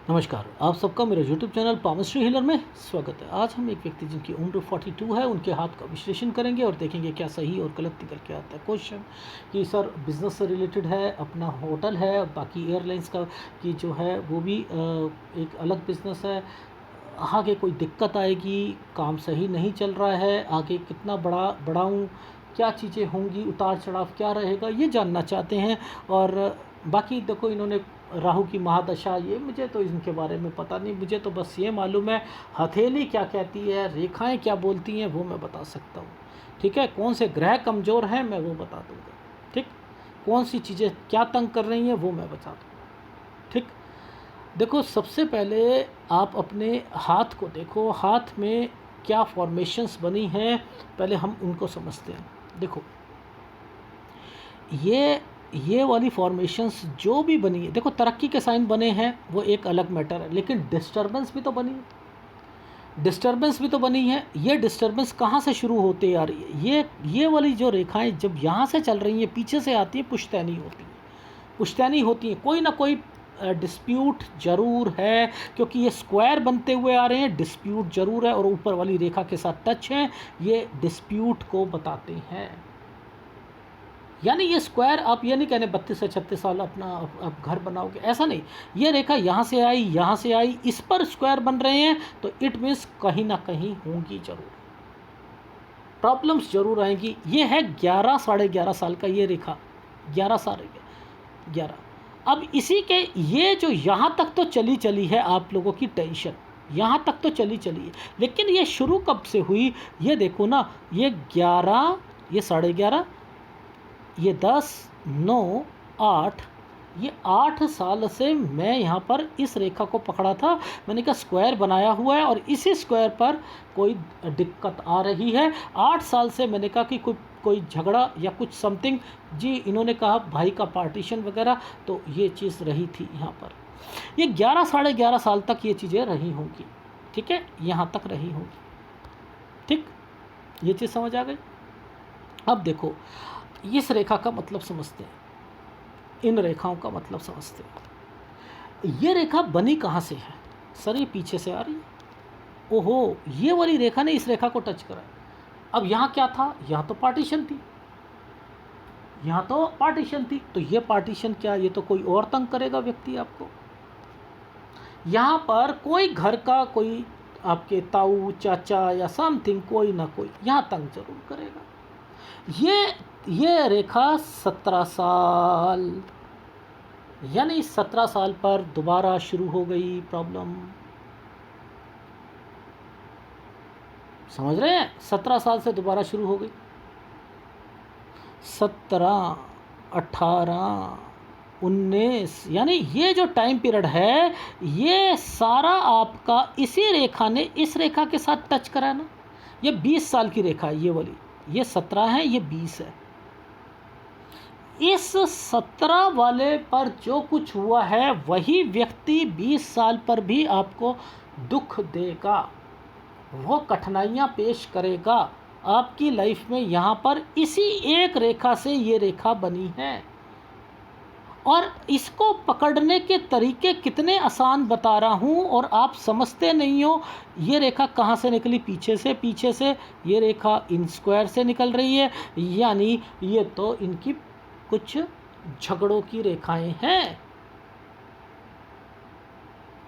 नमस्कार, आप सबका मेरे YouTube चैनल पामस्ट्री हीलर में स्वागत है। आज हम एक व्यक्ति जिनकी उम्र 42 है, उनके हाथ का विश्लेषण करेंगे और देखेंगे क्या सही और गलत निकल के आता है। क्वेश्चन कि सर बिज़नेस से रिलेटेड है, अपना होटल है, बाकी एयरलाइंस का की जो है वो भी एक अलग बिज़नेस है। आगे कोई दिक्कत आएगी, काम सही नहीं चल रहा है, आगे कितना बढ़ाऊँ, क्या चीज़ें होंगी, उतार चढ़ाव क्या रहेगा, ये जानना चाहते हैं। और बाकी देखो, इन्होंने राहु की महादशा, ये मुझे तो इनके बारे में पता नहीं, मुझे तो बस ये मालूम है हथेली क्या कहती है, रेखाएं क्या बोलती हैं, वो मैं बता सकता हूँ। ठीक है, कौन से ग्रह कमज़ोर हैं मैं वो बता दूँगा। ठीक, कौन सी चीज़ें क्या तंग कर रही हैं वो मैं बता दूँगा। ठीक, देखो सबसे पहले आप अपने हाथ को देखो, हाथ में क्या फॉर्मेशंस बनी हैं, पहले हम उनको समझते हैं। देखो ये वाली फॉर्मेशंस जो भी बनी है, देखो तरक्की के साइन बने हैं वो एक अलग मैटर है, लेकिन डिस्टर्बेंस भी तो बनी है, डिस्टर्बेंस भी तो बनी है। ये डिस्टर्बेंस कहाँ से शुरू होते आ रही है? ये वाली जो रेखाएं जब यहाँ से चल रही हैं, पीछे से आती हैं, पुश्तैनी होती हैं, पुश्तैनी होती हैं, कोई ना कोई डिस्प्यूट ज़रूर है, क्योंकि ये स्क्वायर बनते हुए आ रहे हैं, डिस्प्यूट ज़रूर है, और ऊपर वाली रेखा के साथ टच हैं, ये डिस्प्यूट को बताते हैं। यानी ये स्क्वायर, आप ये नहीं कहने 32 से 36 साल अपना आप घर बनाओगे, ऐसा नहीं। ये रेखा यहाँ से आई, यहाँ से आई, इस पर स्क्वायर बन रहे हैं, तो इट मीन्स कहीं ना कहीं होंगी ज़रूर, प्रॉब्लम्स ज़रूर आएंगी। ये है 11 साढ़े 11 साल का ये रेखा, 11 साढ़े 11। अब इसी के ये जो यहाँ तक तो चली है आप लोगों की टेंशन, यहाँ तक तो चली है, लेकिन ये शुरू कब से हुई? ये देखो ना, ये 11, ये साढ़े 11, ये 10, 9, 8, ये 8 साल से मैं यहाँ पर इस रेखा को पकड़ा था। मैंने कहा स्क्वायर बनाया हुआ है और इसी स्क्वायर पर कोई दिक्कत आ रही है। 8 साल से मैंने कहा कि कोई झगड़ा या कुछ समथिंग, जी इन्होंने कहा भाई का पार्टीशन वगैरह, तो ये चीज़ रही थी यहाँ पर। ये 11 साढ़े 11 साल तक ये चीज़ें रही होंगी। ठीक है, यहाँ तक रही होंगी। ठीक, ये चीज़ समझ आ गई। अब देखो, इस रेखा का मतलब समझते हैं, इन रेखाओं का मतलब समझते हैं। ये रेखा बनी कहाँ से है? सर ये पीछे से आ रही है। ओहो, ये वाली रेखा ने इस रेखा को टच करा। अब यहाँ क्या था? यहाँ तो पार्टीशन थी, यहाँ तो पार्टीशन थी, तो ये पार्टीशन क्या, ये तो कोई और तंग करेगा व्यक्ति आपको। यहाँ पर कोई घर का कोई आपके ताऊ चाचा या समथिंग, कोई ना कोई यहाँ तंग जरूर करेगा। ये रेखा 17 साल, यानी 17 साल पर दोबारा शुरू हो गई प्रॉब्लम। समझ रहे हैं? 17 साल से दोबारा शुरू हो गई। 17, 18, 19, यानी ये जो टाइम पीरियड है, ये सारा आपका इसी रेखा ने इस रेखा के साथ टच करा ना। ये 20 साल की रेखा है, ये वाली, ये 17 है, ये 20 है। इस 17 वाले पर जो कुछ हुआ है, वही व्यक्ति 20 साल पर भी आपको दुख देगा, वो कठिनाइयाँ पेश करेगा आपकी लाइफ में। यहाँ पर इसी एक रेखा से ये रेखा बनी है, और इसको पकड़ने के तरीके कितने आसान बता रहा हूँ, और आप समझते नहीं हो। ये रेखा कहाँ से निकली? पीछे से ये रेखा इन स्क्वायर से निकल रही है, यानी ये तो इनकी कुछ झगड़ों की रेखाएं हैं।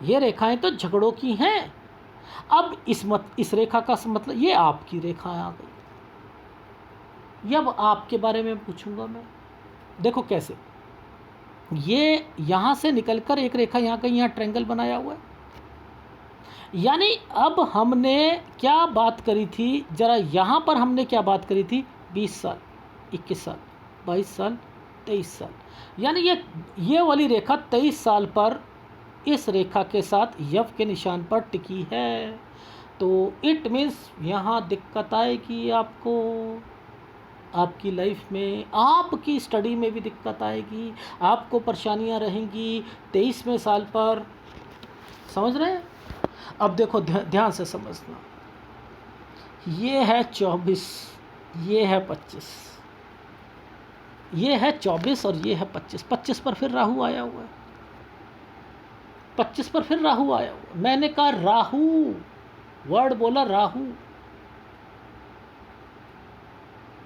ये रेखाएं तो झगड़ों की हैं। अब इस रेखा का मतलब, ये आपकी रेखा आ गई। अब आपके बारे में पूछूंगा मैं। देखो कैसे, ये यहाँ से निकलकर एक रेखा यहाँ कहीं, यहाँ ट्रायंगल बनाया हुआ है। यानी अब हमने क्या बात करी थी, जरा यहाँ पर हमने क्या बात करी थी? 20 साल, 21 साल, 22 साल, 23 साल, यानी ये वाली रेखा 23 साल पर इस रेखा के साथ यव के निशान पर टिकी है। तो इट मीन्स यहाँ दिक्कत आएगी आपको, आपकी लाइफ में, आपकी स्टडी में भी दिक्कत आएगी, आपको परेशानियाँ रहेंगी 23वें साल पर। समझ रहे हैं? अब देखो ध्यान से समझना, ये है 24, ये है 25, ये है 24 और ये है 25। 25 पर फिर राहु आया हुआ है। 25 पर फिर राहु आया हुआ। मैंने कहा राहु, वर्ड बोला राहु,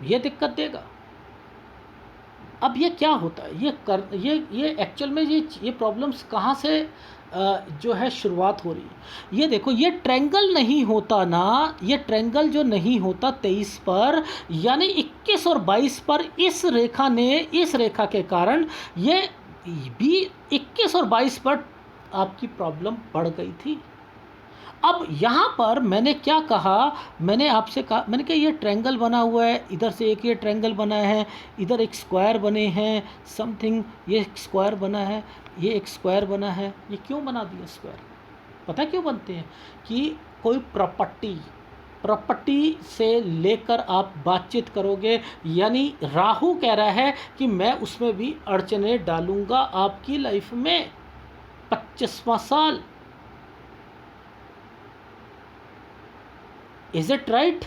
ये दिक्कत देगा। अब ये क्या होता है, ये एक्चुअल में ये प्रॉब्लम्स कहाँ से जो है शुरुआत हो रही है। ये देखो, ये ट्रायंगल नहीं होता ना, ये ट्रायंगल जो नहीं होता 23 पर, यानी 21 और 22 पर इस रेखा के कारण ये भी 21 और 22 पर आपकी प्रॉब्लम बढ़ गई थी। अब यहाँ पर मैंने क्या कहा, मैंने आपसे कहा, मैंने कहा ये ट्रायंगल बना हुआ है, इधर से एक ये ट्रायंगल बना है, इधर एक स्क्वायर बने हैं समथिंग, ये एक स्क्वायर बना है, ये एक स्क्वायर बना है। ये क्यों बना दिया स्क्वायर? पता क्यों बनते हैं? कि कोई प्रॉपर्टी से लेकर आप बातचीत करोगे, यानी राहु कह रहा है कि मैं उसमें भी अड़चने डालूंगा आपकी लाइफ में 25वां साल। Is it right?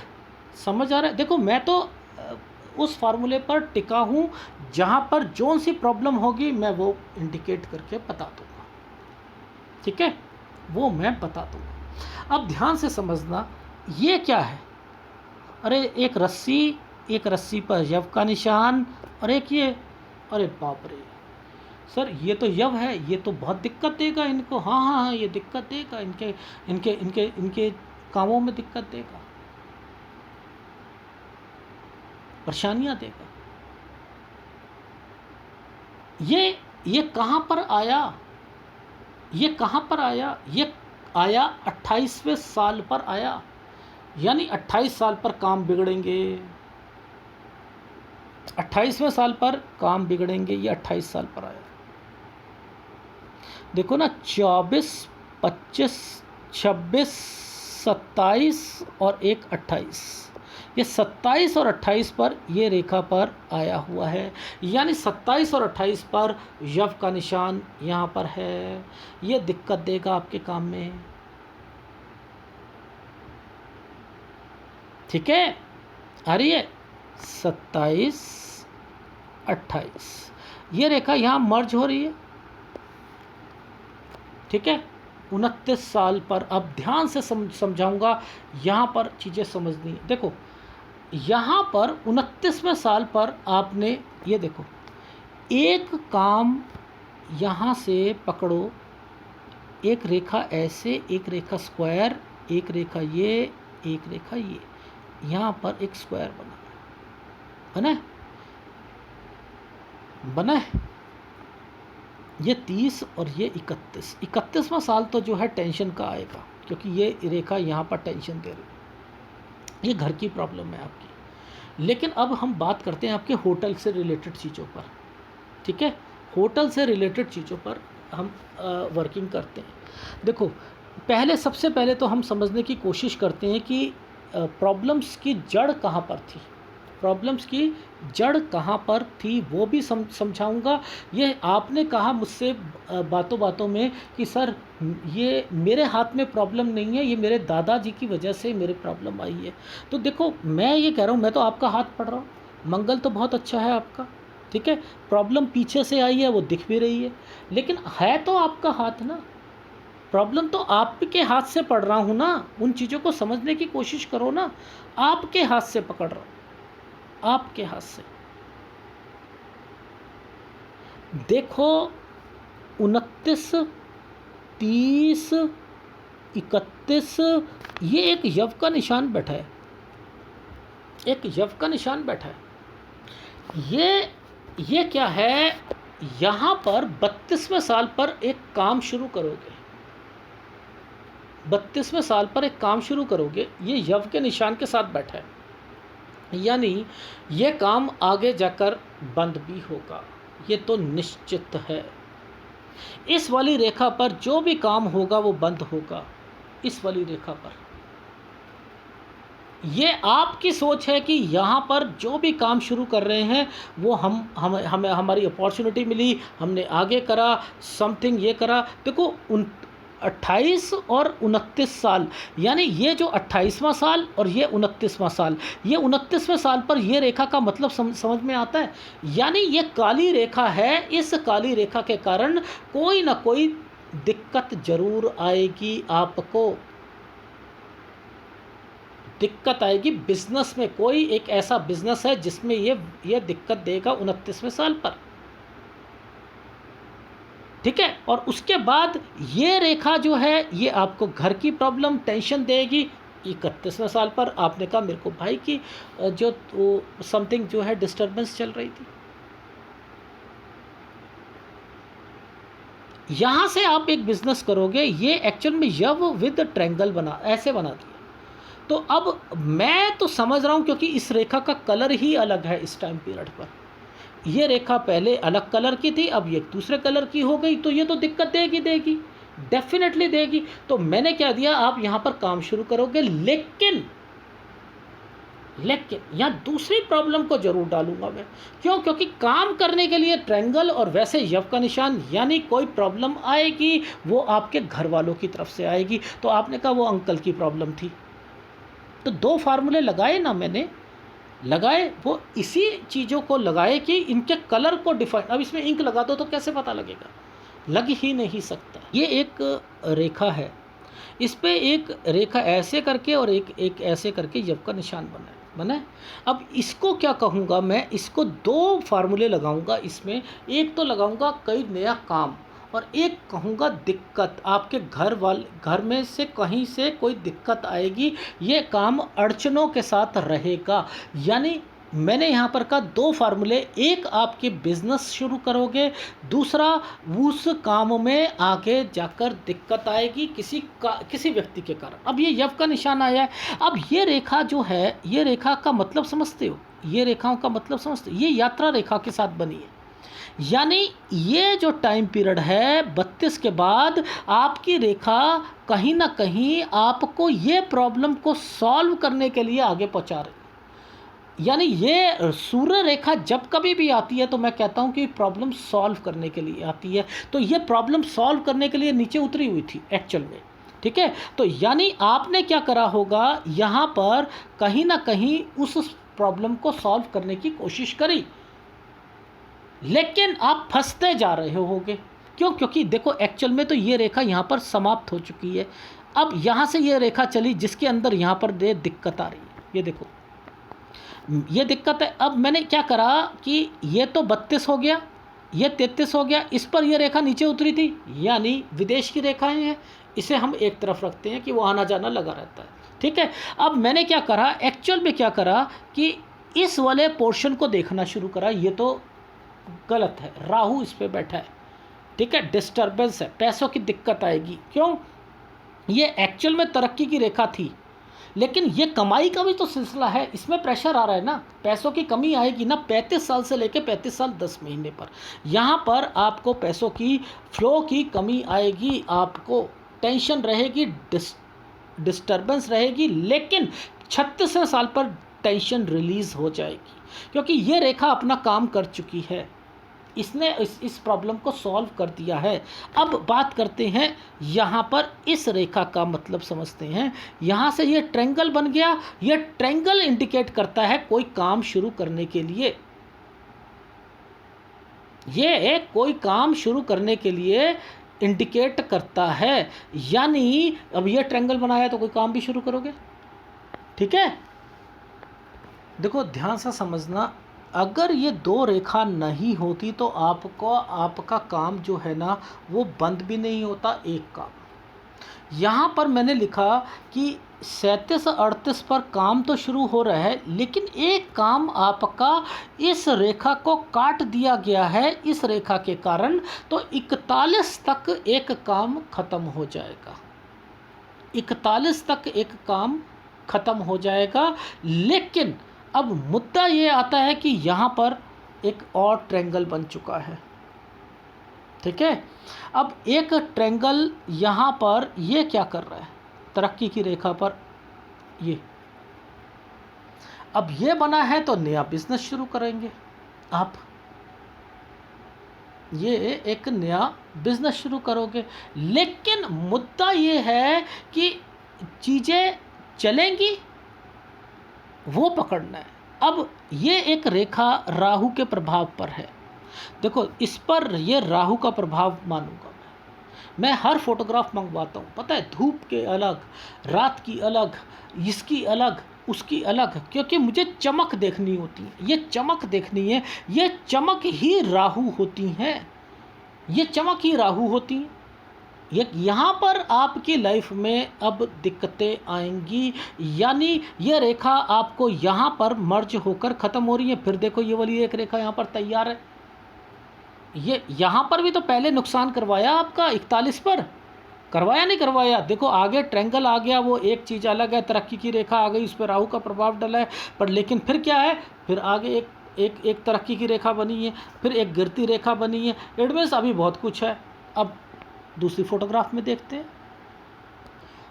समझ आ रहा है? देखो, मैं तो उस फार्मूले पर टिका हूँ जहाँ पर जोन सी प्रॉब्लम होगी मैं वो इंडिकेट करके बता दूँगा, ठीक है, वो मैं बता दूँगा। अब ध्यान से समझना, ये क्या है? अरे एक रस्सी पर यव का निशान, और एक ये, अरे बाप रे सर, ये तो यव है, ये तो बहुत दिक्कत देगा इनको। हाँ हाँ हाँ, ये दिक्कत देगा, इनके कामों में दिक्कत देगा, परेशानियां देगा। ये कहाँ पर आया? ये कहाँ पर आया? ये आया 28वें साल पर आया, यानी 28 साल पर काम बिगड़ेंगे, 28वें साल पर काम बिगड़ेंगे। ये 28 साल पर आया। देखो ना, 24, 25, 26, 27 और एक 28, ये 27 और 28 पर ये रेखा पर आया हुआ है, यानी 27 और 28 पर यव का निशान यहाँ पर है। ये दिक्कत देगा आपके काम में, ठीक है? आ रही है 27, 28, ये रेखा यहाँ मर्ज हो रही है, ठीक है, 29 साल पर। अब ध्यान से समझाऊंगा, यहाँ पर चीज़ें समझनी है। देखो, यहाँ पर 29वें साल पर आपने, ये देखो, एक काम यहाँ से पकड़ो, एक रेखा ऐसे, एक रेखा स्क्वायर, एक रेखा ये, एक रेखा ये, यहाँ पर एक स्क्वायर बना है, बना है। ये 30 और ये 31वां साल तो जो है टेंशन का आएगा, क्योंकि ये रेखा यहाँ पर टेंशन दे रही है, ये घर की प्रॉब्लम है आपकी। लेकिन अब हम बात करते हैं आपके होटल से रिलेटेड चीज़ों पर, ठीक है? होटल से रिलेटेड चीज़ों पर हम वर्किंग करते हैं। देखो, सबसे पहले तो हम समझने की कोशिश करते हैं कि प्रॉब्लम्स की जड़ कहाँ पर थी, प्रॉब्लम्स की जड़ कहाँ पर थी वो भी समझाऊंगा। ये आपने कहा मुझसे बातों बातों में कि सर ये मेरे हाथ में प्रॉब्लम नहीं है, ये मेरे दादाजी की वजह से मेरे प्रॉब्लम आई है। तो देखो, मैं ये कह रहा हूँ, मैं तो आपका हाथ पढ़ रहा हूँ, मंगल तो बहुत अच्छा है आपका, ठीक है, प्रॉब्लम पीछे से आई है वो दिख भी रही है, लेकिन है तो आपका हाथ ना, प्रॉब्लम तो आपके हाथ से पढ़ रहा हूँ ना, उन चीज़ों को समझने की कोशिश करो ना, आपके हाथ से पकड़ रहा हूँ, आपके हाथ से। देखो, 29, 30, 31, ये एक यव का निशान बैठा है, एक यव का निशान बैठा है। ये क्या है? यहाँ पर 32वें साल पर एक काम शुरू करोगे, 32वें साल पर एक काम शुरू करोगे, ये यव के निशान के साथ बैठा है, यानी ये काम आगे जाकर बंद भी होगा, ये तो निश्चित है। इस वाली रेखा पर जो भी काम होगा वो बंद होगा, इस वाली रेखा पर। ये आपकी सोच है कि यहाँ पर जो भी काम शुरू कर रहे हैं वो हमें हमारी अपॉर्चुनिटी मिली, हमने आगे करा, समथिंग ये करा। देखो, 28 और 29 साल, यानी ये जो 28वां साल और ये 29वां साल, ये 29वें साल पर ये रेखा का मतलब समझ में आता है, यानी ये काली रेखा है। इस काली रेखा के कारण कोई ना कोई दिक्कत जरूर आएगी आपको, दिक्कत आएगी। बिजनेस में कोई एक ऐसा बिजनेस है जिसमें ये दिक्कत देगा 29वें साल पर, ठीक है। और उसके बाद ये रेखा जो है ये आपको घर की प्रॉब्लम टेंशन देगी 31वें साल पर। आपने कहा मेरे को भाई की जो समथिंग जो है डिस्टर्बेंस चल रही थी, यहाँ से आप एक बिजनेस करोगे, ये एक्चुअल में यव विद ट्रायंगल बना ऐसे बना दिया। तो अब मैं तो समझ रहा हूँ क्योंकि इस रेखा का कलर ही अलग है इस टाइम पीरियड पर। ये रेखा पहले अलग कलर की थी, अब ये दूसरे कलर की हो गई, तो ये तो दिक्कत देगी, डेफिनेटली देगी। तो मैंने क्या दिया, आप यहाँ पर काम शुरू करोगे, लेकिन यहाँ दूसरी प्रॉब्लम को जरूर डालूंगा मैं। क्यों? क्योंकि काम करने के लिए ट्रायंगल और वैसे यव का निशान, यानी कोई प्रॉब्लम आएगी वो आपके घर वालों की तरफ से आएगी। तो आपने कहा वो अंकल की प्रॉब्लम थी, तो 2 फार्मूले लगाए ना मैंने, लगाए वो इसी चीज़ों को लगाए कि इनके कलर को डिफाइन। अब इसमें इंक लगा दो तो कैसे पता लगेगा, लग ही नहीं सकता। ये एक रेखा है, इस पे एक रेखा ऐसे करके और एक ऐसे करके यव का निशान बना है। अब इसको क्या कहूँगा मैं, इसको 2 फार्मूले लगाऊंगा इसमें। एक तो लगाऊंगा कई नया काम, और एक कहूँगा दिक्कत, आपके घर में से कहीं से कोई दिक्कत आएगी, ये काम अड़चनों के साथ रहेगा। यानी मैंने यहाँ पर कहा 2 फार्मूले, एक आपके बिजनेस शुरू करोगे, दूसरा उस काम में आगे जाकर दिक्कत आएगी किसी व्यक्ति के कारण। अब ये यव का निशान आया है। अब ये रेखा जो है, ये रेखा का मतलब समझते हो, ये रेखाओं का मतलब समझते हो, ये यात्रा रेखा के साथ बनी है। यानी ये जो टाइम पीरियड है 32 के बाद, आपकी रेखा कहीं ना कहीं आपको ये प्रॉब्लम को सॉल्व करने के लिए आगे पहुंचा रही। यानी ये सूर्य रेखा जब कभी भी आती है तो मैं कहता हूँ कि प्रॉब्लम सॉल्व करने के लिए आती है। तो ये प्रॉब्लम सॉल्व करने के लिए नीचे उतरी हुई थी एक्चुअल में, ठीक है। तो यानी आपने क्या करा होगा, यहाँ पर कहीं ना कहीं उस प्रॉब्लम को सॉल्व करने की कोशिश करी, लेकिन आप फंसते जा रहे होगे। क्यों? क्योंकि देखो एक्चुअल में तो ये रेखा यहाँ पर समाप्त हो चुकी है। अब यहाँ से ये रेखा चली जिसके अंदर यहाँ पर दिक्कत आ रही है, ये देखो ये दिक्कत है। अब मैंने क्या करा कि ये तो 32 हो गया, ये 33 हो गया, इस पर ये रेखा नीचे उतरी थी, यानी विदेश की रेखाएं हैं, इसे हम एक तरफ रखते हैं कि वो आना जाना लगा रहता है, ठीक है। अब मैंने क्या करा, एक्चुअल में क्या करा कि इस वाले पोर्शन को देखना शुरू करा। ये तो गलत है, राहु इस पर बैठा है, ठीक है, डिस्टर्बेंस है, पैसों की दिक्कत आएगी। क्यों? ये एक्चुअल में तरक्की की रेखा थी, लेकिन ये कमाई का भी तो सिलसिला है, इसमें प्रेशर आ रहा है ना, पैसों की कमी आएगी ना 35 साल से लेकर 35 साल 10 महीने पर। यहाँ पर आपको पैसों की फ्लो की कमी आएगी, आपको टेंशन रहेगी, डिस्टर्बेंस रहेगी, लेकिन 36वें साल पर टेंशन रिलीज़ हो जाएगी, क्योंकि ये रेखा अपना काम कर चुकी है, इसने इस प्रॉब्लम को सॉल्व कर दिया है। अब बात करते हैं यहाँ पर इस रेखा का मतलब समझते हैं। यहाँ से ये ट्रायंगल बन गया, ये ट्रायंगल इंडिकेट करता है कोई काम शुरू करने के लिए, ये कोई काम शुरू करने के लिए इंडिकेट करता है। यानी अब ये ट्रायंगल बनाया तो कोई काम भी शुरू करोगे, ठीक है। देखो ध्यान से समझना, अगर ये 2 रेखा नहीं होती तो आपका काम जो है ना वो बंद भी नहीं होता एक काम। यहाँ पर मैंने लिखा कि 37-38 पर काम तो शुरू हो रहा है, लेकिन एक काम आपका इस रेखा को काट दिया गया है इस रेखा के कारण, तो 41 तक एक काम खत्म हो जाएगा, 41 तक एक काम खत्म हो जाएगा। लेकिन अब मुद्दा ये आता है कि यहाँ पर एक और ट्रायंगल बन चुका है, ठीक है। अब एक ट्रायंगल यहाँ पर ये क्या कर रहा है, तरक्की की रेखा पर ये, अब ये बना है तो नया बिजनेस शुरू करेंगे आप, ये एक नया बिजनेस शुरू करोगे। लेकिन मुद्दा ये है कि चीज़ें चलेंगी वो पकड़ना है। अब ये एक रेखा राहु के प्रभाव पर है, देखो इस पर ये राहु का प्रभाव मानूंगा मैं। मैं हर फोटोग्राफ मंगवाता हूँ, पता है, धूप के अलग, रात की अलग, इसकी अलग, उसकी अलग, क्योंकि मुझे चमक देखनी होती है। ये चमक देखनी है, ये चमक ही राहु होती हैं, ये चमक ही राहु होती हैं। ये यहाँ पर आपकी लाइफ में अब दिक्कतें आएंगी, यानी ये रेखा आपको यहाँ पर मर्ज होकर ख़त्म हो रही है। फिर देखो ये वाली एक रेखा यहाँ पर तैयार है, ये यहाँ पर भी तो पहले नुकसान करवाया आपका 41 पर, करवाया नहीं करवाया? देखो आगे ट्रैंगल आ गया, वो एक चीज़ अलग है, तरक्की की रेखा आ गई, उस पर राहु का प्रभाव डला है, पर लेकिन फिर क्या है, फिर आगे एक तरक्की की रेखा बनी है, फिर एक गिरती रेखा बनी है। इट मीन्स अभी बहुत कुछ है। अब दूसरी फोटोग्राफ में देखते हैं,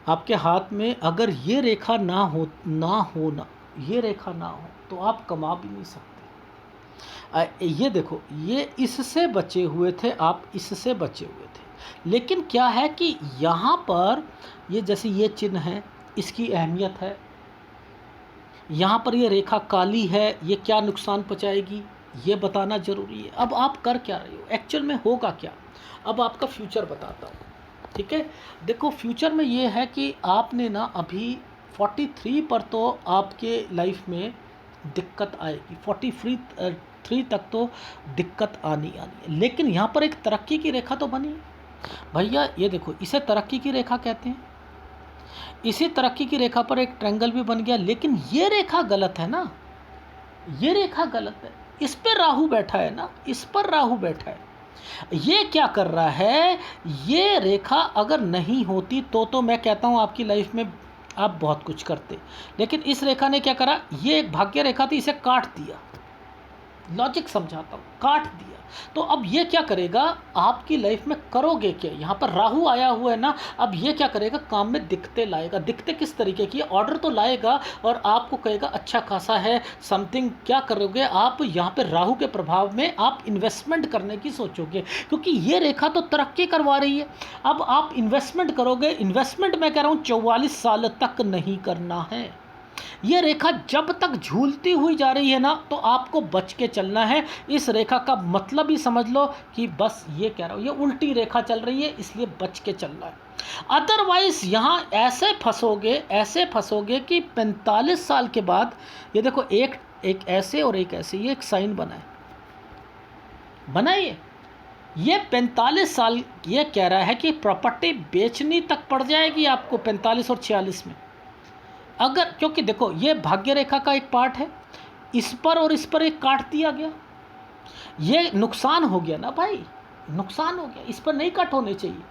आपके हाथ में अगर ये रेखा ना ये रेखा ना हो तो आप कमा भी नहीं सकते। ये देखो, ये इससे बचे हुए थे, आप इससे बचे हुए थे, लेकिन क्या है कि यहाँ पर ये जैसे ये चिन्ह है, इसकी अहमियत है। यहाँ पर ये रेखा काली है, ये क्या नुकसान पहुँचाएगी ये बताना ज़रूरी है। अब आप कर क्या रहे हो, एक्चुअल में होगा क्या, अब आपका फ्यूचर बताता हूँ, ठीक है। देखो फ्यूचर में ये है कि आपने ना अभी 43 पर तो आपके लाइफ में दिक्कत आएगी, 43 तक तो दिक्कत आनी है, लेकिन यहाँ पर एक तरक्की की रेखा तो बनी भैया। ये देखो, इसे तरक्की की रेखा कहते हैं, इसी तरक्की की रेखा पर एक ट्रायंगल भी बन गया, लेकिन ये रेखा गलत है ना, ये रेखा गलत है, इस पर राहु बैठा है ना, इस पर राहु बैठा है। ये क्या कर रहा है, ये रेखा अगर नहीं होती तो मैं कहता हूँ आपकी लाइफ में आप बहुत कुछ करते, लेकिन इस रेखा ने क्या करा, ये एक भाग्य रेखा थी, इसे काट दिया। लॉजिक समझाता हूँ, काट दिया। तो अब ये क्या करेगा, आपकी लाइफ में करोगे क्या, यहाँ पर राहु आया हुआ है ना, अब ये क्या करेगा, काम में दिक्कतें लाएगा। दिक्कतें किस तरीके की, ऑर्डर तो लाएगा और आपको कहेगा अच्छा खासा है समथिंग, क्या करोगे आप, यहाँ पे राहु के प्रभाव में आप इन्वेस्टमेंट करने की सोचोगे, क्योंकि ये रेखा तो तरक्की करवा रही है। अब आप इन्वेस्टमेंट करोगे, इन्वेस्टमेंट मैं कह रहा हूँ 44 साल तक नहीं करना है। ये रेखा जब तक झूलती हुई जा रही है ना, तो आपको बच के चलना है। इस रेखा का मतलब ही समझ लो कि बस ये कह रहा हूँ, ये उल्टी रेखा चल रही है, इसलिए बच के चलना है। अदरवाइज यहाँ ऐसे फंसोगे कि 45 साल के बाद, ये देखो एक ऐसे और एक ऐसे, ये एक साइन बनाइए। ये 45 साल ये कह रहा है कि प्रॉपर्टी बेचनी तक पड़ जाएगी आपको 45 और 46 में, अगर, क्योंकि देखो ये भाग्य रेखा का एक पार्ट है, इस पर और इस पर एक काट दिया गया, ये नुकसान हो गया ना भाई, नुकसान हो गया, इस पर नहीं कट होने चाहिए।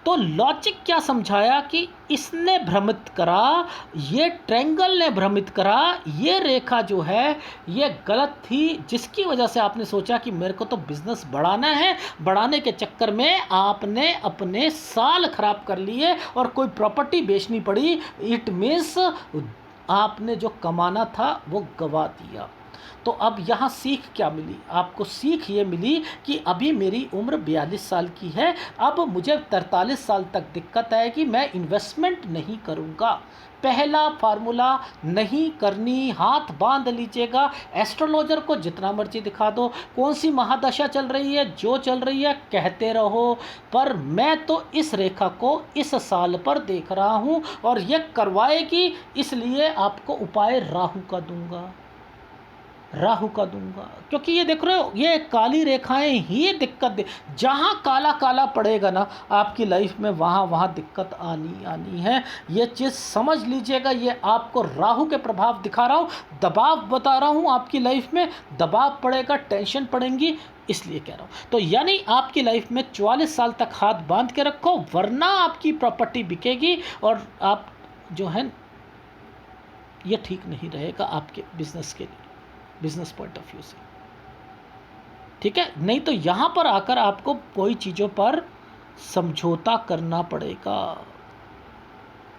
तो लॉजिक क्या समझाया कि इसने भ्रमित करा, ये ट्रायंगल ने भ्रमित करा, ये रेखा जो है ये गलत थी, जिसकी वजह से आपने सोचा कि मेरे को तो बिजनेस बढ़ाना है, बढ़ाने के चक्कर में आपने अपने साल खराब कर लिए और कोई प्रॉपर्टी बेचनी पड़ी। इट मीन्स आपने जो कमाना था वो गवा दिया। तो अब यहाँ सीख क्या मिली आपको, सीख ये मिली कि अभी मेरी उम्र 42 साल की है, अब मुझे 43 साल तक दिक्कत आएगी, मैं इन्वेस्टमेंट नहीं करूँगा। पहला फार्मूला नहीं करनी, हाथ बांध लीजिएगा। एस्ट्रोलॉजर को जितना मर्जी दिखा दो, कौन सी महादशा चल रही है, जो चल रही है कहते रहो, पर मैं तो इस रेखा को इस साल पर देख रहा हूँ और ये करवाएगी, इसलिए आपको उपाय राहु का दूंगा, क्योंकि ये देख रहे हो, ये काली रेखाएं ही दिक्कत दे, जहाँ काला काला पड़ेगा ना आपकी लाइफ में, वहाँ दिक्कत आनी है। ये चीज़ समझ लीजिएगा, ये आपको राहु के प्रभाव दिखा रहा हूँ, दबाव बता रहा हूँ, आपकी लाइफ में दबाव पड़ेगा, टेंशन पड़ेंगी, इसलिए कह रहा हूँ। तो यानी आपकी लाइफ में 44 साल तक हाथ बांध के रखो, वरना आपकी प्रॉपर्टी बिकेगी और आप जो है ये ठीक नहीं रहेगा आपके बिजनेस के लिए, बिजनेस पॉइंट ऑफ व्यू से, ठीक है। नहीं तो यहाँ पर आकर आपको कोई चीज़ों पर समझौता करना पड़ेगा,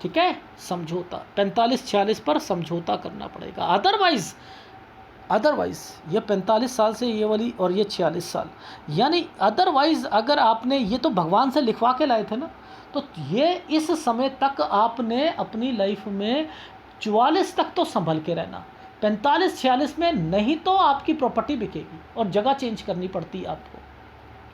ठीक है, समझौता 45-46 पर समझौता करना पड़ेगा। अदरवाइज ये 45 साल से ये वाली और ये 46 साल, यानी अदरवाइज अगर आपने ये तो भगवान से लिखवा के लाए थे ना, तो ये इस समय तक आपने अपनी लाइफ में 44 तक तो संभल के रहना, 45-46 में नहीं तो आपकी प्रॉपर्टी बिकेगी और जगह चेंज करनी पड़ती है आपको,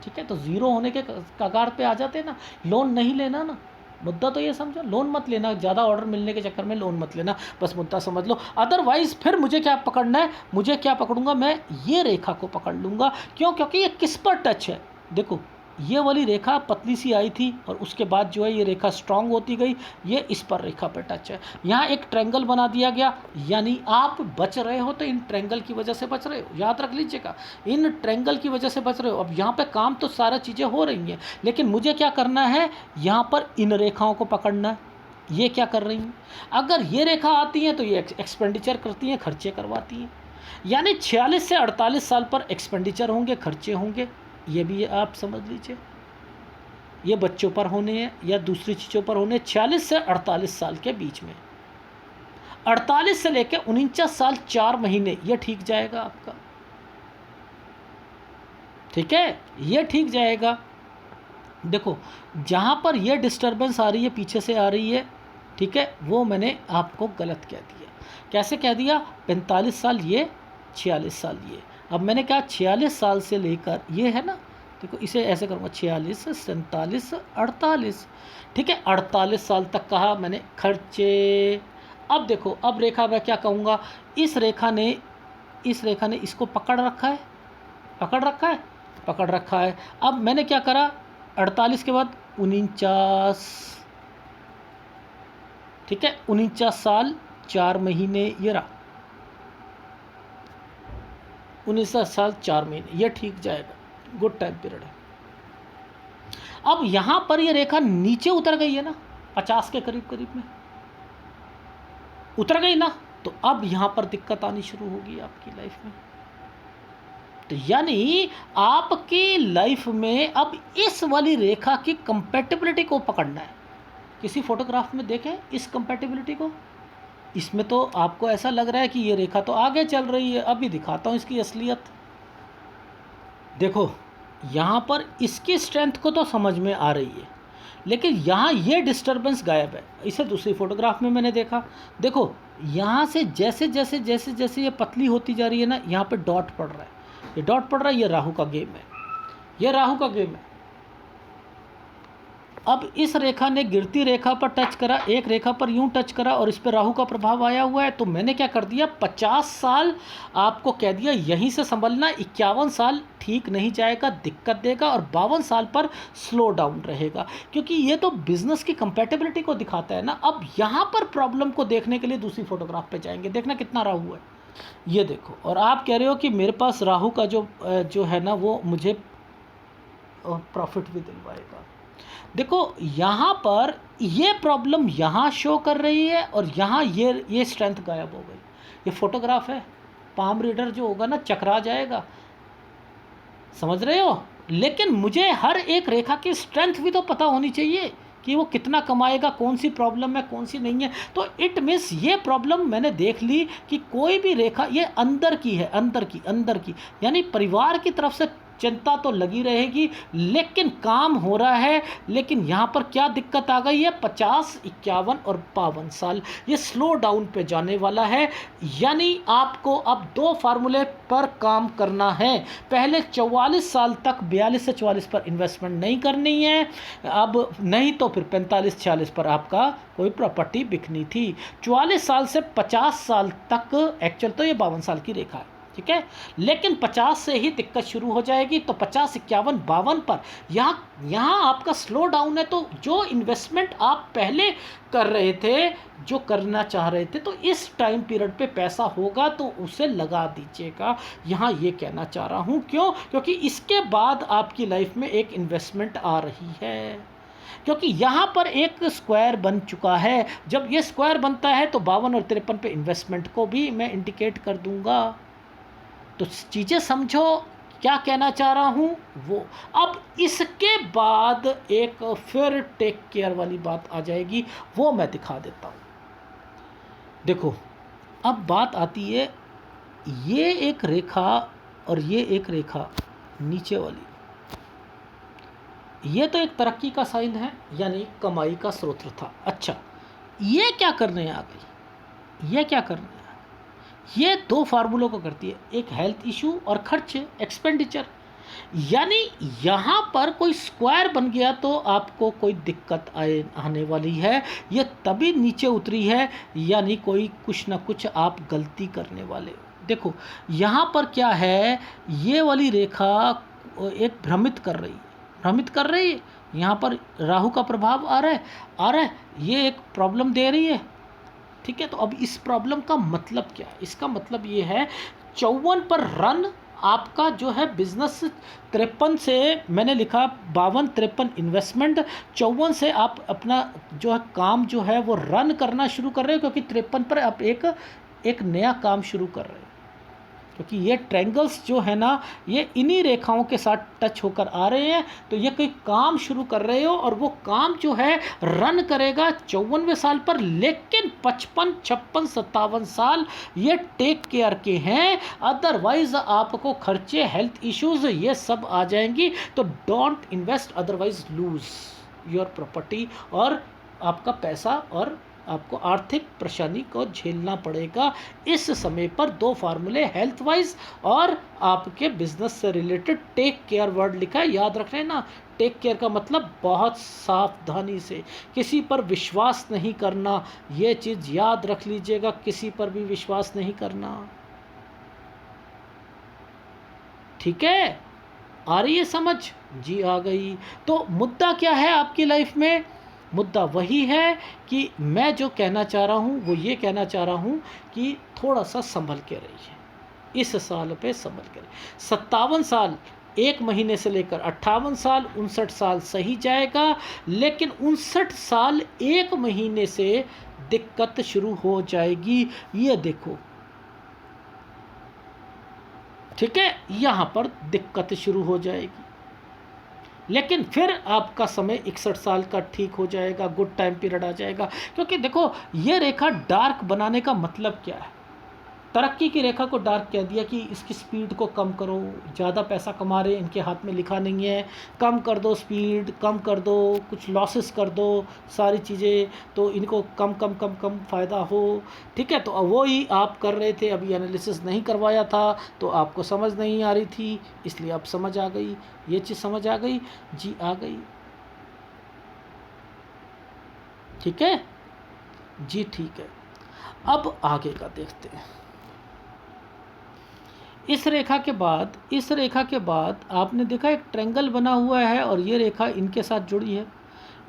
ठीक है, तो ज़ीरो होने के कगार पे आ जाते हैं ना, लोन नहीं लेना ना, मुद्दा तो ये समझो, लोन मत लेना, ज़्यादा ऑर्डर मिलने के चक्कर में लोन मत लेना, बस मुद्दा समझ लो। अदरवाइज़ फिर मुझे क्या पकड़ना है, मुझे क्या पकड़ूंगा मैं, ये रेखा को पकड़ लूँगा। क्यों? क्योंकि ये किस पर टच है, देखो ये वाली रेखा पतली सी आई थी और उसके बाद जो है ये रेखा स्ट्रांग होती गई, ये इस पर रेखा पर टच है, यहाँ एक ट्रायंगल बना दिया गया, यानी आप बच रहे हो तो इन ट्रायंगल की वजह से बच रहे हो, याद रख लीजिएगा, इन ट्रायंगल की वजह से बच रहे हो। अब यहाँ पे काम तो सारा चीज़ें हो रही हैं, लेकिन मुझे क्या करना है, यहाँ पर इन रेखाओं को पकड़ना है। ये क्या कर रही हैं, अगर ये रेखा आती हैं तो ये एक्सपेंडिचर करती हैं, खर्चे करवाती हैं, यानी 46 से 48 साल पर एक्सपेंडिचर होंगे, खर्चे होंगे, ये भी आप समझ लीजिए, ये बच्चों पर होने हैं या दूसरी चीज़ों पर होने, 46 से 48 साल के बीच में, 48 से लेकर 49 साल 4 महीने, ये ठीक जाएगा आपका, ठीक है, ये ठीक जाएगा। देखो जहाँ पर ये डिस्टर्बेंस आ रही है, पीछे से आ रही है, ठीक है, वो मैंने आपको गलत कह दिया। कैसे कह दिया, 45 साल ये, 46 साल ये। अब मैंने कहा 46 साल से लेकर, ये है ना, देखो इसे ऐसे करूँगा, 46, 47, 48, ठीक है, 48 साल तक कहा मैंने खर्चे। अब देखो, अब रेखा मैं क्या कहूँगा, इस रेखा ने इसको पकड़ रखा है, पकड़ रखा है। अब मैंने क्या करा, 48 के बाद 49, ठीक है, 49 साल 4 महीने, ये रहा 49 साल 4 महीने, ये ठीक जाएगा, गुड टाइम पीरियड है। अब यहाँ पर ये रेखा नीचे उतर गई है ना, 50 के करीब में उतर गई ना, तो अब यहाँ पर दिक्कत आनी शुरू होगी आपकी लाइफ में। तो यानी आपकी लाइफ में अब इस वाली रेखा की कंपैटिबिलिटी को पकड़ना है। किसी फोटोग्राफ में देखें इस कंपैटिबिलिटी को, इसमें तो आपको ऐसा लग रहा है कि ये रेखा तो आगे चल रही है, अभी दिखाता हूँ इसकी असलियत। देखो यहाँ पर इसकी स्ट्रेंथ को तो समझ में आ रही है, लेकिन यहाँ ये डिस्टर्बेंस गायब है। इसे दूसरी फोटोग्राफ में मैंने देखा, देखो यहाँ से जैसे जैसे ये पतली होती जा रही है ना, यहाँ पे डॉट पड़ रहा है, ये डॉट पड़ रहा है, ये राहु का गेम है, ये राहु का गेम है। अब इस रेखा ने गिरती रेखा पर टच करा, एक रेखा पर यूं टच करा और इस पर राहु का प्रभाव आया हुआ है, तो मैंने क्या कर दिया, 50 साल आपको कह दिया यहीं से संभलना, 51 साल ठीक नहीं जाएगा, दिक्कत देगा, और 52 साल पर स्लो डाउन रहेगा, क्योंकि ये तो बिजनेस की कंपैटिबिलिटी को दिखाता है ना। अब यहाँ पर प्रॉब्लम को देखने के लिए दूसरी फोटोग्राफ पे जाएंगे, देखना कितना राहु है, ये देखो, और आप कह रहे हो कि मेरे पास राहु का जो है ना वो मुझे प्रॉफिट भी दिलवाएगा। देखो यहाँ पर ये प्रॉब्लम यहाँ शो कर रही है और यहाँ ये स्ट्रेंथ गायब हो गई। ये फोटोग्राफ है, पाम रीडर जो होगा ना चकरा जाएगा, समझ रहे हो। लेकिन मुझे हर एक रेखा की स्ट्रेंथ भी तो पता होनी चाहिए कि वो कितना कमाएगा, कौन सी प्रॉब्लम है कौन सी नहीं है। तो इट मीन्स ये प्रॉब्लम मैंने देख ली कि कोई भी रेखा ये अंदर की है, अंदर की, यानी परिवार की तरफ से चिंता तो लगी रहेगी, लेकिन काम हो रहा है। लेकिन यहाँ पर क्या दिक्कत आ गई है, 50, 51 और 52 साल ये स्लो डाउन पे जाने वाला है। यानी आपको अब 2 फार्मूले पर काम करना है। पहले 44 साल तक 42 से 44 पर इन्वेस्टमेंट नहीं करनी है, अब नहीं तो फिर 45, 46 पर आपका कोई प्रॉपर्टी बिकनी थी। 44 साल से 50 साल तक, एक्चुअल तो ये 52 साल की रेखा है, ठीक है, लेकिन 50 से ही दिक्कत शुरू हो जाएगी। तो 50, 51, 52 पर यहाँ आपका स्लो डाउन है। तो जो इन्वेस्टमेंट आप पहले कर रहे थे, जो करना चाह रहे थे, तो इस टाइम पीरियड पे पैसा होगा तो उसे लगा दीजिएगा, यहाँ ये कहना चाह रहा हूँ। क्यों? क्योंकि इसके बाद आपकी लाइफ में एक इन्वेस्टमेंट आ रही है, क्योंकि यहाँ पर एक स्क्वायर बन चुका है। जब ये स्क्वायर बनता है तो 52 और 53 पे इन्वेस्टमेंट को भी मैं इंडिकेट कर दूंगा। तो चीज़ें समझो क्या कहना चाह रहा हूँ वो। अब इसके बाद एक फिर टेक केयर वाली बात आ जाएगी, वो मैं दिखा देता हूँ। देखो अब बात आती है, ये एक रेखा और ये एक रेखा नीचे वाली, ये तो एक तरक्की का साइन है, यानी कमाई का स्रोत था। अच्छा, ये क्या करने आ गई, ये क्या करने, ये 2 फार्मूलों को करती है, एक हेल्थ इशू और खर्चे, एक्सपेंडिचर। यानी यहाँ पर कोई स्क्वायर बन गया तो आपको कोई दिक्कत आने वाली है। ये तभी नीचे उतरी है, यानी कोई कुछ ना कुछ आप गलती करने वाले हो। देखो यहाँ पर क्या है, ये वाली रेखा एक भ्रमित कर रही है। यहाँ पर राहु का प्रभाव आ रहा है, ये एक प्रॉब्लम दे रही है। ठीक है, तो अब इस प्रॉब्लम का मतलब क्या है? इसका मतलब ये है 54 पर रन आपका जो है बिजनेस, 53 से मैंने लिखा 52-53 इन्वेस्टमेंट, 54 से आप अपना जो है काम जो है वो रन करना शुरू कर रहे हो, क्योंकि 53 पर आप एक नया काम शुरू कर रहे हो। क्योंकि ये ट्रायंगल्स जो है ना, ये इन्हीं रेखाओं के साथ टच होकर आ रहे हैं, तो ये कोई काम शुरू कर रहे हो और वो काम जो है रन करेगा 54वें साल पर। लेकिन 55, 56, 57 साल ये टेक केयर के हैं, अदरवाइज आपको खर्चे, हेल्थ इश्यूज ये सब आ जाएंगी। तो don't invest, otherwise lose your property, और आपका पैसा और आपको आर्थिक परेशानी को झेलना पड़ेगा इस समय पर। दो फार्मूले, हेल्थ वाइज और आपके बिजनेस से रिलेटेड। टेक केयर वर्ड लिखा है, याद रख रहे हैं ना। टेक केयर का मतलब बहुत सावधानी से, किसी पर विश्वास नहीं करना, ये चीज़ याद रख लीजिएगा, किसी पर भी विश्वास नहीं करना। ठीक है, आ रही है समझ? जी आ गई। तो मुद्दा क्या है आपकी लाइफ में? मुद्दा वही है कि मैं जो कहना चाह रहा हूँ वो ये कहना चाह रहा हूँ कि थोड़ा सा संभल के रहिए, इस साल पे संभल के रहिए। 57 साल 1 महीने से लेकर 58 साल, 59 साल सही जाएगा, लेकिन 59 साल 1 महीने से दिक्कत शुरू हो जाएगी। ये देखो, ठीक है, यहाँ पर दिक्कत शुरू हो जाएगी, लेकिन फिर आपका समय 61 साल का ठीक हो जाएगा, गुड टाइम पीरियड आ जाएगा। क्योंकि देखो ये रेखा डार्क बनाने का मतलब क्या है? तरक्की की रेखा को डार्क कह दिया कि इसकी स्पीड को कम करो, ज़्यादा पैसा कमा रहे, इनके हाथ में लिखा नहीं है, कम कर दो स्पीड, कम कर दो, कुछ लॉसेस कर दो, सारी चीज़ें, तो इनको कम कम कम कम फ़ायदा हो। ठीक है, तो वो ही आप कर रहे थे, अभी एनालिसिस नहीं करवाया था तो आपको समझ नहीं आ रही थी, इसलिए अब समझ आ गई। ये चीज़ समझ आ गई? जी आ गई। ठीक है जी, ठीक है। अब आगे का देखते हैं। इस रेखा के बाद आपने देखा एक ट्रायंगल बना हुआ है और ये रेखा इनके साथ जुड़ी है।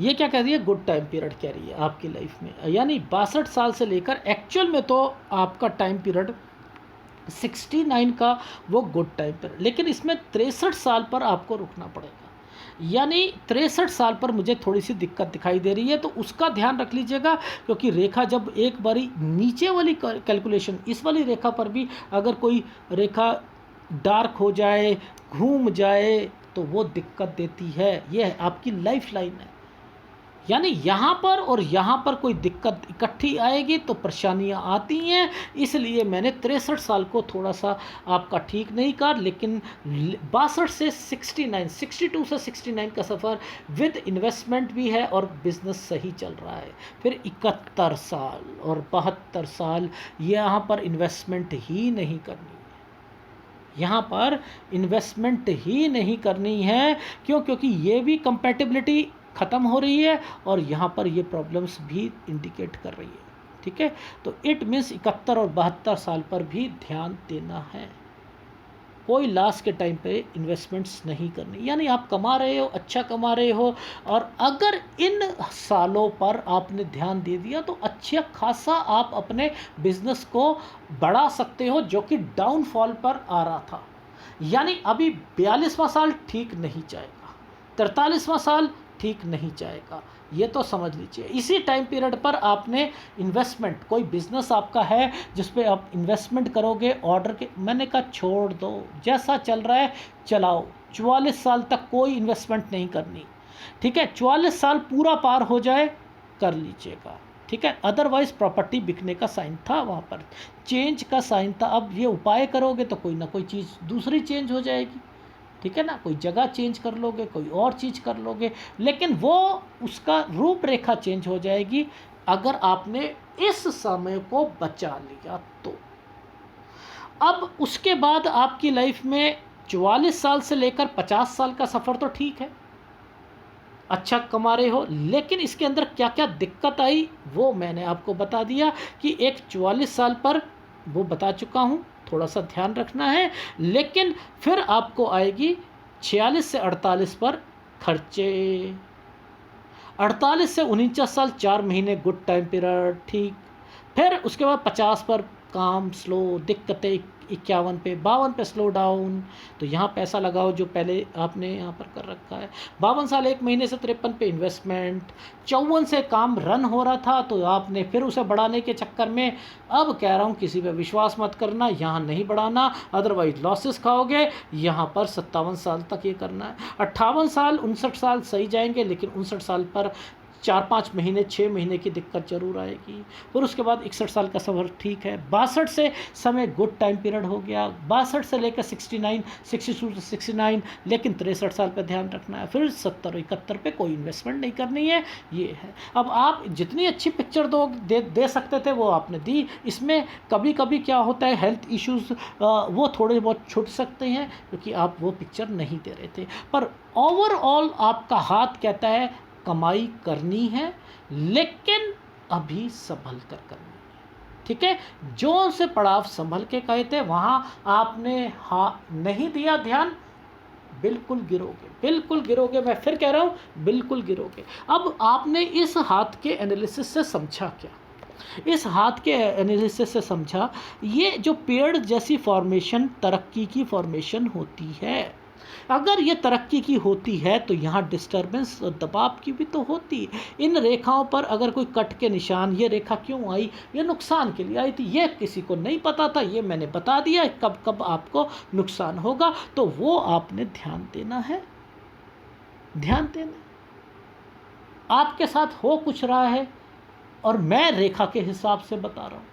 ये क्या कह रही है? गुड टाइम पीरियड कह रही है आपकी लाइफ में, यानी 62 साल से लेकर, एक्चुअल में तो आपका टाइम पीरियड 69 का वो गुड टाइम पीरियड, लेकिन इसमें 63 साल पर आपको रुकना पड़ेगा। यानी 63 साल पर मुझे थोड़ी सी दिक्कत दिखाई दे रही है, तो उसका ध्यान रख लीजिएगा। क्योंकि रेखा जब एक बारी नीचे वाली कैलकुलेशन, इस वाली रेखा पर भी अगर कोई रेखा डार्क हो जाए, घूम जाए, तो वो दिक्कत देती है। ये आपकी लाइफ लाइन है, यानी यहाँ पर और यहाँ पर कोई दिक्कत इकट्ठी आएगी तो परेशानियाँ आती हैं। इसलिए मैंने 63 साल को थोड़ा सा आपका ठीक नहीं कहा, लेकिन 62 से 69, 62 से 69 का सफ़र विद इन्वेस्टमेंट भी है और बिज़नेस सही चल रहा है। फिर 71 साल और 72 साल यहाँ पर इन्वेस्टमेंट ही नहीं करनी, यहाँ पर इन्वेस्टमेंट ही नहीं करनी है। क्यों? क्योंकि ये भी कंपैटिबिलिटी ख़त्म हो रही है और यहाँ पर ये प्रॉब्लम्स भी इंडिकेट कर रही है। ठीक है, तो इट मीन्स 71 और 72 साल पर भी ध्यान देना है। कोई लॉस के टाइम पे इन्वेस्टमेंट्स नहीं करनी, यानी आप कमा रहे हो, अच्छा कमा रहे हो, और अगर इन सालों पर आपने ध्यान दे दिया तो अच्छा खासा आप अपने बिजनेस को बढ़ा सकते हो, जो कि डाउनफॉल पर आ रहा था। यानी अभी 42वां साल ठीक नहीं जाएगा, 43वां साल ठीक नहीं जाएगा, ये तो समझ लीजिए। इसी टाइम पीरियड पर आपने इन्वेस्टमेंट, कोई बिजनेस आपका है जिस पे आप इन्वेस्टमेंट करोगे ऑर्डर के, मैंने कहा छोड़ दो, जैसा चल रहा है चलाओ। 44 साल तक कोई इन्वेस्टमेंट नहीं करनी। ठीक है, 44 साल पूरा पार हो जाए कर लीजिएगा। ठीक है, अदरवाइज़ प्रॉपर्टी बिकने का साइन था, वहाँ पर चेंज का साइन था। अब ये उपाय करोगे तो कोई ना कोई चीज़ दूसरी चेंज हो जाएगी। ठीक है ना, कोई जगह चेंज कर लोगे, कोई और चीज़ कर लोगे, लेकिन वो उसका रूपरेखा चेंज हो जाएगी अगर आपने इस समय को बचा लिया तो। अब उसके बाद आपकी लाइफ में 44 साल से लेकर 50 साल का सफ़र तो ठीक है, अच्छा कमा रहे हो, लेकिन इसके अंदर क्या क्या दिक्कत आई वो मैंने आपको बता दिया कि एक 44 साल पर वो बता चुका हूँ, थोड़ा सा ध्यान रखना है। लेकिन फिर आपको आएगी 46 से 48 पर खर्चे, 48 से 49 साल 4 महीने गुड टाइम पीरियड, ठीक। फिर उसके बाद 50 पर काम स्लो, दिक्कतें 51 पे, 52 पे स्लो डाउन, तो यहाँ पैसा लगाओ जो पहले आपने यहाँ पर कर रखा है। 52 साल 1 महीने से 53 पे इन्वेस्टमेंट, 54 से काम रन हो रहा था तो आपने फिर उसे बढ़ाने के चक्कर में, अब कह रहा हूँ किसी पे विश्वास मत करना, यहाँ नहीं बढ़ाना अदरवाइज लॉसेस खाओगे। यहाँ पर 57 साल तक ये करना है। 58 साल 59 साल सही जाएंगे, लेकिन 59 साल पर 4-5 महीने 6 महीने की दिक्कत जरूर आएगी। फिर उसके बाद 61 साल का सफ़र ठीक है। 62 से समय गुड टाइम पीरियड हो गया, 62 से लेकर 69, 62 से 69, लेकिन 63 साल पे ध्यान रखना है। फिर 70 71 पे कोई इन्वेस्टमेंट नहीं करनी है, ये है। अब आप जितनी अच्छी पिक्चर दे सकते थे वो आपने दी। इसमें कभी कभी क्या होता है, हेल्थ इश्यूज़ वो थोड़े बहुत छूट सकते हैं क्योंकि आप वो पिक्चर नहीं दे रहे थे, पर ओवरऑल आपका हाथ कहता है कमाई करनी है, लेकिन अभी संभल कर करनी है, ठीक है। जो से पड़ाव संभल के कहे थे वहाँ आपने नहीं दिया ध्यान, बिल्कुल गिरोगे, बिल्कुल गिरोगे। मैं फिर कह रहा हूँ बिल्कुल गिरोगे। अब आपने इस हाथ के एनालिसिस से समझा क्या? इस हाथ के एनालिसिस से समझा ये जो पेड़ जैसी फॉर्मेशन तरक्की की फॉर्मेशन होती है, अगर ये तरक्की की होती है तो यहाँ डिस्टर्बेंस और दबाव की भी तो होती है। इन रेखाओं पर अगर कोई कट के निशान, ये रेखा क्यों आई, ये नुकसान के लिए आई थी, ये किसी को नहीं पता था, ये मैंने बता दिया कब कब आपको नुकसान होगा, तो वो आपने ध्यान देना है, ध्यान देना। आपके साथ हो कुछ रहा है और मैं रेखा के हिसाब से बता रहा हूँ,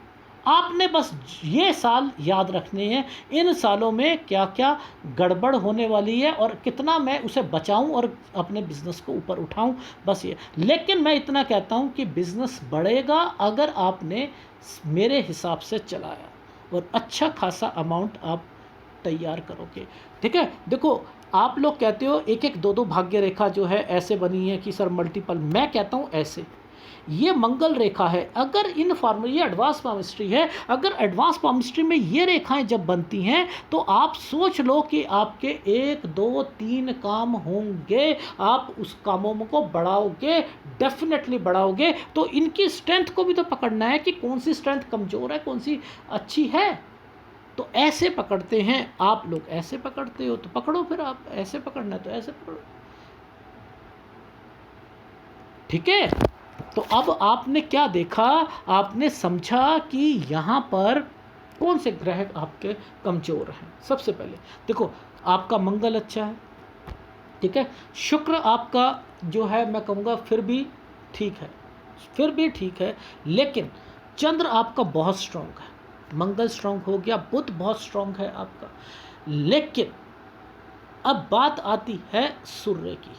आपने बस ये साल याद रखने हैं, इन सालों में क्या क्या गड़बड़ होने वाली है और कितना मैं उसे बचाऊं और अपने बिज़नेस को ऊपर उठाऊं, बस ये। लेकिन मैं इतना कहता हूं कि बिज़नेस बढ़ेगा अगर आपने मेरे हिसाब से चलाया और अच्छा खासा अमाउंट आप तैयार करोगे, ठीक है। देखो आप लोग कहते हो एक एक दो दो भाग्य रेखा जो है ऐसे बनी है कि सर मल्टीपल, मैं कहता हूँ ऐसे, ये मंगल रेखा है। अगर इन फार्मूला, ये एडवांस पामिस्ट्री है, अगर एडवांस पामिस्ट्री में ये रेखाएं जब बनती हैं तो आप सोच लो कि आपके 1 2 3 काम होंगे, आप उस कामों को बढ़ाओगे, डेफिनेटली बढ़ाओगे। तो इनकी स्ट्रेंथ को भी तो पकड़ना है कि कौन सी स्ट्रेंथ कमज़ोर है, कौन सी अच्छी है। तो ऐसे पकड़ते हैं आप लोग, ऐसे पकड़ते हो तो पकड़ो, फिर आप ऐसे पकड़ना है तो ऐसे पकड़ो, ठीक है। तो अब आपने क्या देखा, आपने समझा कि यहाँ पर कौन से ग्रह आपके कमज़ोर हैं। सबसे पहले देखो आपका मंगल अच्छा है, ठीक है। शुक्र आपका जो है मैं कहूँगा फिर भी ठीक है, फिर भी ठीक है, लेकिन चंद्र आपका बहुत स्ट्रॉन्ग है, मंगल स्ट्रॉन्ग हो गया, बुध बहुत स्ट्रॉन्ग है आपका। लेकिन अब बात आती है सूर्य की,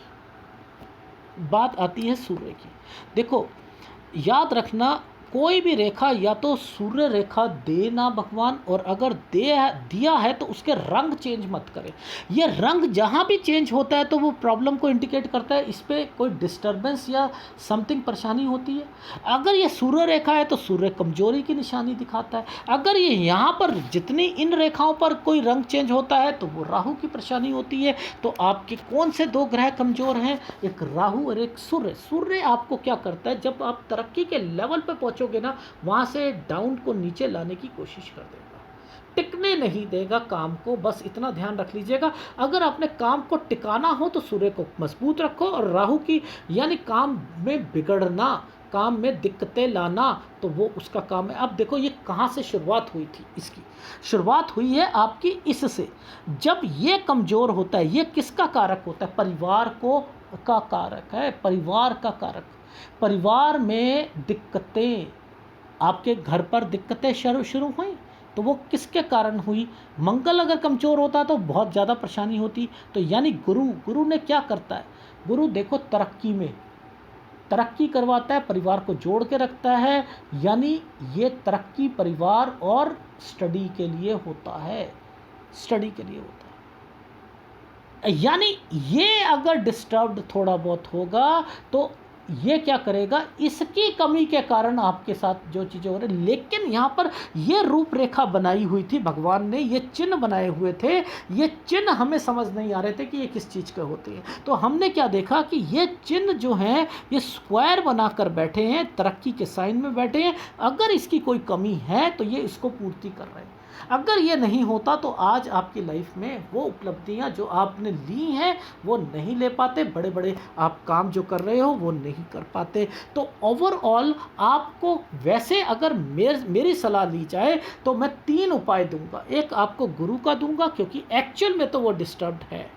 बात आती है सूर्य की। देखो याद रखना, कोई भी रेखा या तो सूर्य रेखा देना भगवान, और अगर दिया है तो उसके रंग चेंज मत करें। ये रंग जहाँ भी चेंज होता है तो वो प्रॉब्लम को इंडिकेट करता है, इस पर कोई डिस्टर्बेंस या समथिंग परेशानी होती है। अगर ये सूर्य रेखा है तो सूर्य कमजोरी की निशानी दिखाता है। अगर ये यहाँ पर जितनी इन रेखाओं पर कोई रंग चेंज होता है तो वो राहु की परेशानी होती है। तो आपके कौन से दो ग्रह कमज़ोर हैं, एक राहु और एक सूर्य। सूर्य आपको क्या करता है, जब आप तरक्की के लेवल पर पहुँचोगे ना, वहाँ से डाउन को नीचे लाने की कोशिश कर देगा, टिकने नहीं देगा काम को। बस इतना ध्यान रख लीजिएगा। अगर आपने काम को टिकाना हो तो सूर्य को मजबूत रखो, और राहु की यानी काम में बिगड़ना, काम में दिक्कतें लाना, तो वो उसका काम है। अब देखो ये कहाँ से शुरुआत हुई थी, इसकी शुरुआत हुई है आपकी इससे। जब ये कमज़ोर होता है, ये किसका कारक होता है, परिवार को का कारक है, परिवार का कारक। परिवार में दिक्कतें, आपके घर पर दिक्कतें शुरू हुई तो वो किसके कारण हुई, मंगल अगर कमज़ोर होता तो बहुत ज़्यादा परेशानी होती। तो यानी गुरु ने क्या करता है, गुरु देखो तरक्की में तरक्की करवाता है, परिवार को जोड़ के रखता है। यानी ये तरक्की परिवार और स्टडी के लिए होता है, स्टडी के लिए होता है। यानी ये अगर डिस्टर्ब्ड थोड़ा बहुत होगा तो ये क्या करेगा, इसकी कमी के कारण आपके साथ जो चीज़ें हो रही। लेकिन यहाँ पर ये रूपरेखा बनाई हुई थी भगवान ने, ये चिन्ह बनाए हुए थे, ये चिन्ह हमें समझ नहीं आ रहे थे कि ये किस चीज़ के होते हैं। तो हमने क्या देखा कि ये चिन्ह जो हैं ये स्क्वायर बनाकर बैठे हैं, तरक्की के साइन में बैठे हैं। अगर इसकी कोई कमी है तो ये इसको पूर्ति कर रहे हैं। अगर ये नहीं होता तो आज आपकी लाइफ में वो उपलब्धियां जो आपने ली हैं वो नहीं ले पाते, बड़े बड़े आप काम जो कर रहे हो वो नहीं कर पाते। तो ओवरऑल आपको वैसे अगर मेरी सलाह ली जाए तो मैं 3 उपाय दूंगा। एक आपको गुरु का दूंगा क्योंकि एक्चुअल में तो वो डिस्टर्ब्ड है।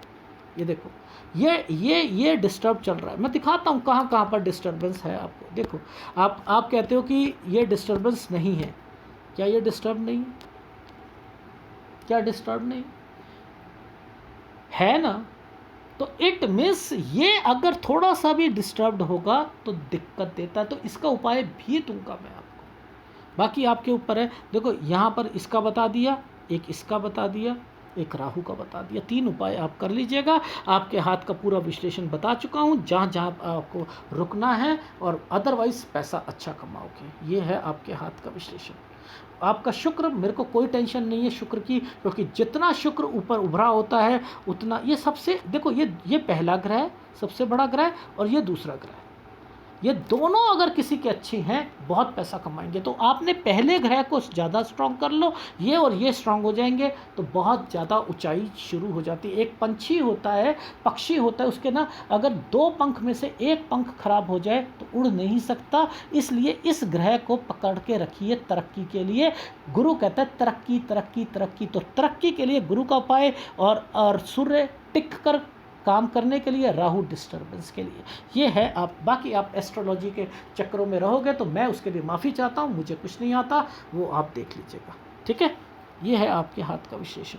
ये देखो ये डिस्टर्ब चल रहा है। मैं दिखाता हूँ कहाँ कहाँ पर डिस्टर्बेंस है आपको। देखो आप कहते हो कि ये डिस्टर्बेंस नहीं है, क्या ये डिस्टर्ब नहीं है? क्या डिस्टर्ब नहीं है ना? तो इट मीन्स ये अगर थोड़ा सा भी डिस्टर्ब्ड होगा तो दिक्कत देता है। तो इसका उपाय भी दूंगा मैं आपको, बाकी आपके ऊपर है। देखो यहाँ पर इसका बता दिया, एक इसका बता दिया, एक राहु का बता दिया। 3 उपाय आप कर लीजिएगा। आपके हाथ का पूरा विश्लेषण बता चुका हूँ, जहाँ जहाँ आपको रुकना है, और अदरवाइज पैसा अच्छा कमाओगे। ये है आपके हाथ का विश्लेषण। आपका शुक्र, मेरे को कोई टेंशन नहीं है शुक्र की, क्योंकि जितना शुक्र ऊपर उभरा होता है उतना ये सबसे, देखो ये पहला ग्रह है, सबसे बड़ा ग्रह, और ये दूसरा ग्रह। ये दोनों अगर किसी के अच्छे हैं बहुत पैसा कमाएंगे। तो आपने पहले ग्रह को ज़्यादा स्ट्रॉन्ग कर लो, ये और ये स्ट्रॉन्ग हो जाएंगे तो बहुत ज़्यादा ऊंचाई शुरू हो जाती है। एक पंछी होता है, पक्षी होता है, उसके ना अगर 2 पंख में से एक पंख खराब हो जाए तो उड़ नहीं सकता। इसलिए इस ग्रह को पकड़ के रखिए तरक्की के लिए। गुरु कहता है तरक्की तरक्की तरक्की, तो तरक्की के लिए गुरु का उपाय, और सूर्य टिक कर काम करने के लिए, राहु डिस्टर्बेंस के लिए। ये है आप, बाकी आप एस्ट्रोलॉजी के चक्रों में रहोगे तो मैं उसके लिए माफ़ी चाहता हूँ, मुझे कुछ नहीं आता, वो आप देख लीजिएगा। ठीक है, ये है आपके हाथ का विश्लेषण।